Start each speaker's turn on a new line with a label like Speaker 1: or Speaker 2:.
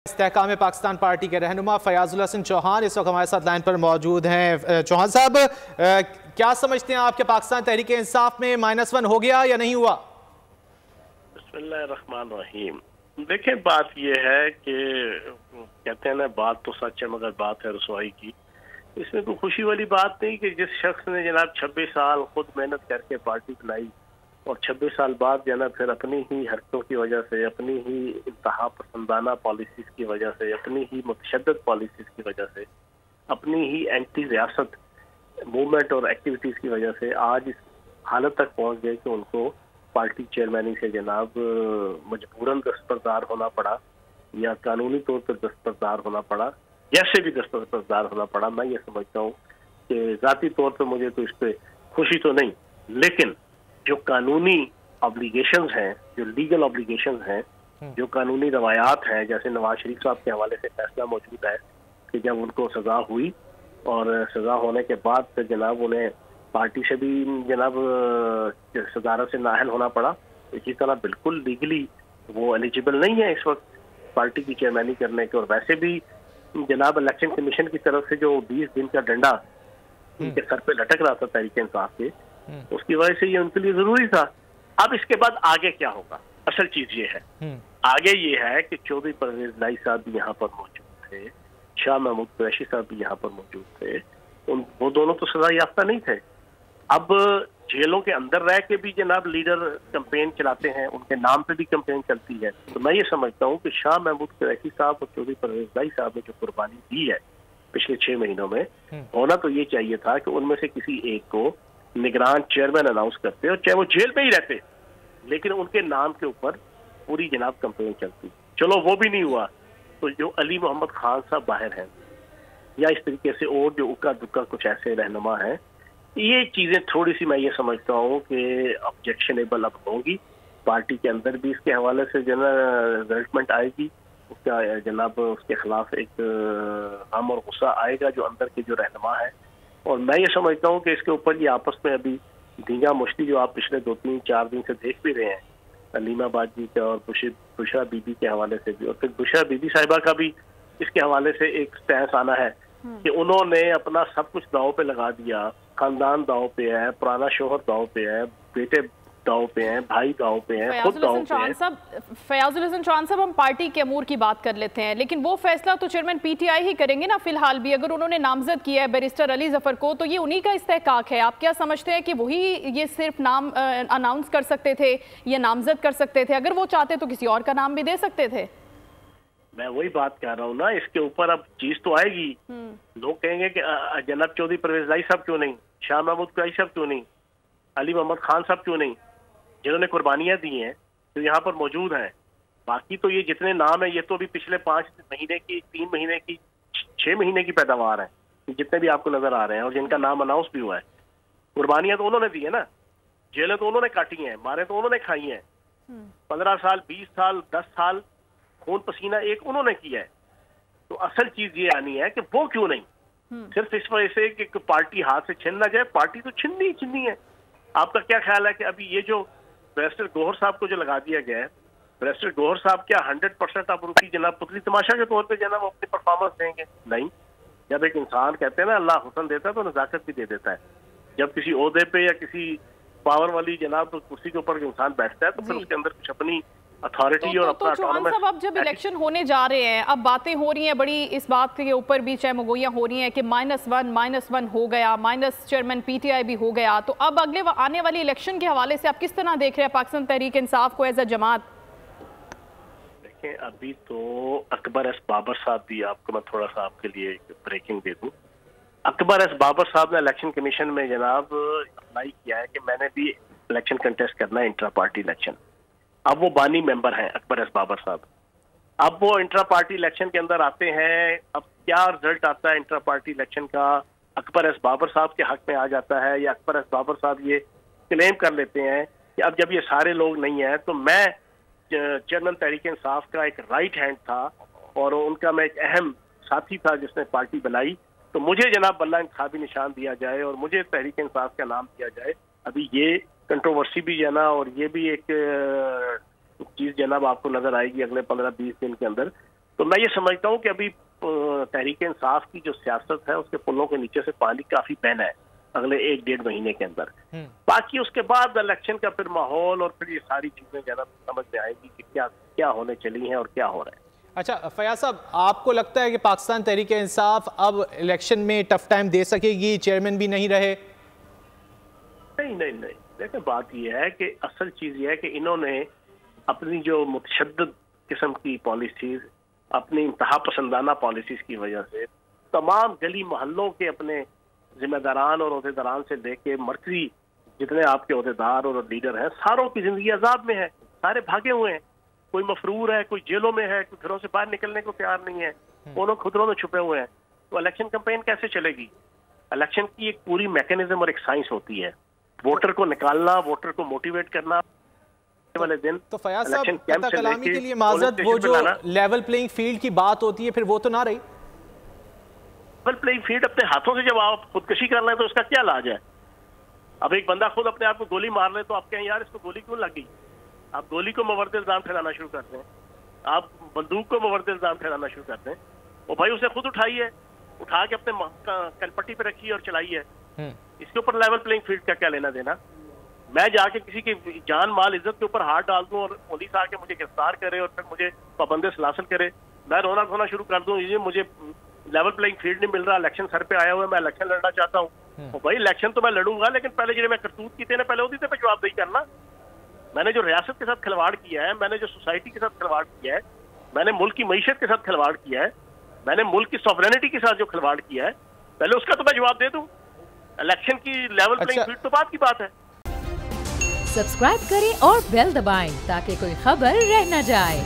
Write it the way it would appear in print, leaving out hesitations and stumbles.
Speaker 1: इस्तेहकाम Pakistan party के रहनुमा फयाजुल हसन चौहान इस वक्त हमारे साथ लाइन पर मौजूद हैं। चौहान साहब, क्या समझते हैं आपके पाकिस्तान तहरीक इंसाफ में -1 हो गया या नहीं हुआ?
Speaker 2: बिस्मिल्लाहिर्रहमानिर्रहीम। देखिए, बात यह है कि कहते हैं ना, बात तो सच है मगर बात है रसवाई की। इसमें कोई खुशी वाली बात नहीं कि जिस शख्स ने जनाब 26 साल खुद मेहनत करके पार्टी बनाई और 26 साल बाद जनाब फिर अपनी ही हरकतों की वजह से, अपनी ही इंतहा पसंदाना पॉलिसीज की वजह से, अपनी ही मुतशद्दद पॉलिसीज की वजह से, अपनी ही एंटी रियासत मूवमेंट और एक्टिविटीज की वजह से आज इस हालत तक पहुंच गए कि उनको पार्टी चेयरमैनी से जनाब मजबूरन दस्तबरदार होना पड़ा या कानूनी तौर पर दस्तबरदार होना पड़ा, जैसे भी दस्तबरदार होना पड़ा। मैं ये समझता हूँ कि जाती तौर पर मुझे तो इस पर खुशी तो नहीं, लेकिन जो कानूनी ऑब्लिगेशंस हैं, जो लीगल ऑब्लिगेशंस हैं, जो कानूनी रवायात हैं, जैसे नवाज शरीफ साहब के हवाले से फैसला मौजूद है कि जब उनको सजा हुई और सजा होने के बाद फिर जनाब उन्हें पार्टी से भी जनाब सदारत से नाअहल होना पड़ा, इसी तरह बिल्कुल लीगली वो एलिजिबल नहीं है इस वक्त पार्टी की चेयरमैनी करने के। और वैसे भी जनाब इलेक्शन कमीशन की तरफ से जो 20 दिन का डंडा उनके सर पे लटक रहा था तहरीक इंसाफ के, उसकी वजह से ये उनके लिए जरूरी था। अब इसके बाद आगे क्या होगा, असल चीज ये है, आगे ये है कि चौधरी परवेज लाई साहब भी यहाँ पर मौजूद थे, शाह महमूद कुरैशी साहब भी यहाँ पर मौजूद थे। वो दोनों तो सजा याफ्ता नहीं थे। अब जेलों के अंदर रह के भी जनाब लीडर कैंपेन चलाते हैं, उनके नाम पे भी कैंपेन चलती है। तो मैं ये समझता हूँ कि शाह महमूद कुरैशी साहब और चौधरी परवेज लाई साहब ने जो कुर्बानी दी है पिछले 6 महीनों में, होना तो ये चाहिए था कि उनमें से किसी एक को निगरान चेयरमैन अनाउंस करते और चाहे वो जेल में ही रहते, लेकिन उनके नाम के ऊपर पूरी जनाब कैंपेन चलती। चलो वो भी नहीं हुआ, तो जो अली मोहम्मद खान साहब बाहर हैं या इस तरीके से और जो उक्का दुक्का कुछ ऐसे रहनुमा हैं, ये चीजें थोड़ी सी मैं ये समझता हूँ कि ऑब्जेक्शनेबल अब होंगी। पार्टी के अंदर भी इसके हवाले से रिजल्टमेंट आएगी, उसका जनाब उसके खिलाफ एक गम और गुस्सा आएगा जो अंदर के जो रहनुमा है। और मैं ये समझता हूँ कि इसके ऊपर ये आपस में अभी धींगा मुश्ती जो आप पिछले 2-3-4 दिन से देख भी रहे हैं, अलीमा बाजी के और बुशरा बीबी के हवाले से भी, और फिर बुशरा बीबी साहिबा का भी इसके हवाले से एक स्टैंस आना है कि उन्होंने अपना सब कुछ दांव पे लगा दिया। खानदान दांव पे है, पुराना शोहर दांव पे है, बेटे दांव पे हैं, भाई दांव पे हैं, खुद दांव पे हैं।
Speaker 3: फयाजुल हसन चौहान साहब, हम पार्टी के अमूर की बात कर लेते हैं, लेकिन वो फैसला तो चेयरमैन पीटीआई ही करेंगे ना। फिलहाल भी अगर उन्होंने नामजद किया है बैरिस्टर अली जफर को, तो ये उन्हीं का इस्तेहकाक है। आप क्या समझते हैं कि वही ये सिर्फ नाम अनाउंस कर सकते थे या नामजद कर सकते थे? अगर वो चाहते तो किसी और का नाम भी दे सकते थे।
Speaker 2: मैं वही बात कह रहा हूँ ना, इसके ऊपर अब चीज तो आएगी। लोग कहेंगे कि जनाब चौधरी परवेज लाई साहब क्यों नहीं, शाह महमूद कुरैशी साहब क्यों नहीं, अली मोहम्मद खान साहब क्यों नहीं, जिन्होंने कुर्बानियां दी हैं, जो यहाँ पर मौजूद हैं। बाकी तो ये जितने नाम है, ये तो अभी पिछले 5 महीने की, 3 महीने की, 6 महीने की पैदावार है, जितने भी आपको नजर आ रहे हैं और जिनका नाम अनाउंस भी हुआ है। कुर्बानियां तो उन्होंने दी है ना, जेलें तो उन्होंने काटी हैं, मारे तो उन्होंने खाई हैं। 15 साल, 20 साल, 10 साल खून पसीना एक उन्होंने किया है। तो असल चीज ये आनी है कि वो क्यों नहीं, सिर्फ इस वजह से कि पार्टी हाथ से छिन ना जाए। पार्टी तो छिननी है। आपका क्या ख्याल है कि अभी ये जो बैरिस्टर गौहर साहब को जो लगा दिया गया है, बैरिस्टर गौहर साहब क्या 100% आप उनकी जनाब पुतली तमाशा के तौर पे जनाब अपनी परफॉर्मेंस देंगे? नहीं। जब एक इंसान कहते हैं ना अल्लाह हुस्न देता है तो नजाकत भी दे देता है। जब किसी ओहदे पे या किसी पावर वाली जनाब कुर्सी के ऊपर इंसान बैठता है तो फिर उसके अंदर कुछ अपनी अथॉरिटी और अपना
Speaker 3: चौहान साहब, अब जब इलेक्शन होने जा रहे हैं, अब बातें हो रही हैं बड़ी इस बात के ऊपर भी, चाहे मगोइयां हो रही हैं कि -1 हो गया, माइनस चेयरमैन पीटीआई भी हो गया। तो अब अगले आने वाली इलेक्शन के हवाले से आप किस तरह देख रहे हैं पाकिस्तान तहरीक इंसाफ को एज अ जमात?
Speaker 2: देखें, अभी तो अकबर एस बाबर साहब भी, आपको मैं थोड़ा सा आपके लिए ब्रेकिंग दे दूं। अकबर एस बाबर साहब ने इलेक्शन कमीशन में जनाब अप्लाई किया है कि मैंने भी इलेक्शन कंटेस्ट करना है, इंट्रा पार्टी इलेक्शन। अब वो बानी मेंबर हैं अकबर एस बाबर साहब। अब वो इंट्रा पार्टी इलेक्शन के अंदर आते हैं। अब क्या रिजल्ट आता है इंट्रा पार्टी इलेक्शन का, अकबर एस बाबर साहब के हक में आ जाता है या अकबर एस बाबर साहब ये क्लेम कर लेते हैं कि अब जब ये सारे लोग नहीं हैं तो मैं चेयरमैन तहरीक इंसाफ का एक राइट हैंड था और उनका मैं एक अहम साथी था जिसने पार्टी बनाई, तो मुझे जनाब बल्ला इंतखाबी निशान दिया जाए और मुझे तहरीक इंसाफ का नाम दिया जाए। अभी ये कंट्रोवर्सी भी है ना, और ये भी एक चीज जनाब आपको नजर आएगी अगले 15-20 दिन के अंदर। तो मैं ये समझता हूँ कि अभी तहरीक इंसाफ की जो सियासत है उसके पुलों के नीचे से पानी काफी बहना है अगले 1-1.5 महीने के अंदर। बाकी उसके बाद इलेक्शन का फिर माहौल और फिर ये सारी चीजें ज्यादा समझ में आएगी कि क्या क्या होने चली हैं और क्या हो रहा है।
Speaker 1: अच्छा फयाज साहब, आपको लगता है कि पाकिस्तान तहरीक इंसाफ अब इलेक्शन में टफ टाइम दे सकेगी, चेयरमैन भी नहीं रहे?
Speaker 2: नहीं नहीं नहीं, देखिए बात यह है कि असल चीज ये है कि इन्होंने अपनी जो मुतशद्दिद किस्म की पॉलिसीज, अपनी इंतहा पसंदाना पॉलिसीज की वजह से तमाम गली मोहल्लों के अपने जिम्मेदारान और अहदेदारान से लेके मरकजी जितने आपके अहदेदार और लीडर हैं, सारों की जिंदगी अजाब में है, सारे भागे हुए हैं। कोई मफरूर है, कोई जेलों में है, कोई घरों से बाहर निकलने को तैयार नहीं है, दोनों खुदरों में छुपे हुए हैं। तो इलेक्शन कैंपेन कैसे चलेगी? इलेक्शन की एक पूरी मैकेनिज्म और एक साइंस होती है, वोटर को निकालना, वोटर को मोटिवेट करना वाले दिन।
Speaker 1: तो फयाज साहब कलामी के लिए माजरत, वो जो लेवल प्लेइंग फील्ड की बात होती है फिर वो तो ना रही।
Speaker 2: लेवल प्लेइंग फील्ड अपने हाथों से जब आप खुदकशी कर रहे हैं तो उसका क्या इलाज है? अब एक बंदा खुद अपने आप को गोली मार ले तो आप कहें यार इसको गोली क्यों लगी? आप गोली को मवर्द इल्जाम ठहराना शुरू करते हैं, आप बंदूक को मवर्द इल्जाम ठहराना शुरू करते हैं। और भाई उसे खुद उठाई है, उठा के अपने कनपट्टी पे रखी है और चलाई है। इसके ऊपर लेवल प्लेइंग फील्ड का क्या लेना देना? मैं जाके किसी की जान माल इज्जत के ऊपर हाथ डाल दूं और पुलिस आके मुझे गिरफ्तार करे और फिर मुझे पाबंदी सलासल करे, मैं रोना धोना शुरू कर दूं, ये मुझे लेवल प्लेइंग फील्ड नहीं मिल रहा, इलेक्शन सर पे आया हुआ है, मैं इलेक्शन लड़ना चाहता हूँ। और भाई इलेक्शन तो मैं लड़ूंगा, लेकिन पहले जो मैं करतूत की थे ना, पहले उसी पे जवाबदेही करना। मैंने जो रियासत के साथ खिलवाड़ किया है, मैंने जो सोसाइटी के साथ खिलवाड़ किया है, मैंने मुल्क की मईशत के साथ खिलवाड़ किया है, मैंने मुल्क की सॉवरेनिटी के साथ जो खिलवाड़ किया है, पहले उसका तो मैं जवाब दे दूं। इलेक्शन की लेवल प्लेइंग फील्ड तो बात की बात है।
Speaker 4: सब्सक्राइब करें और बेल दबाएं ताकि कोई खबर रह न जाए।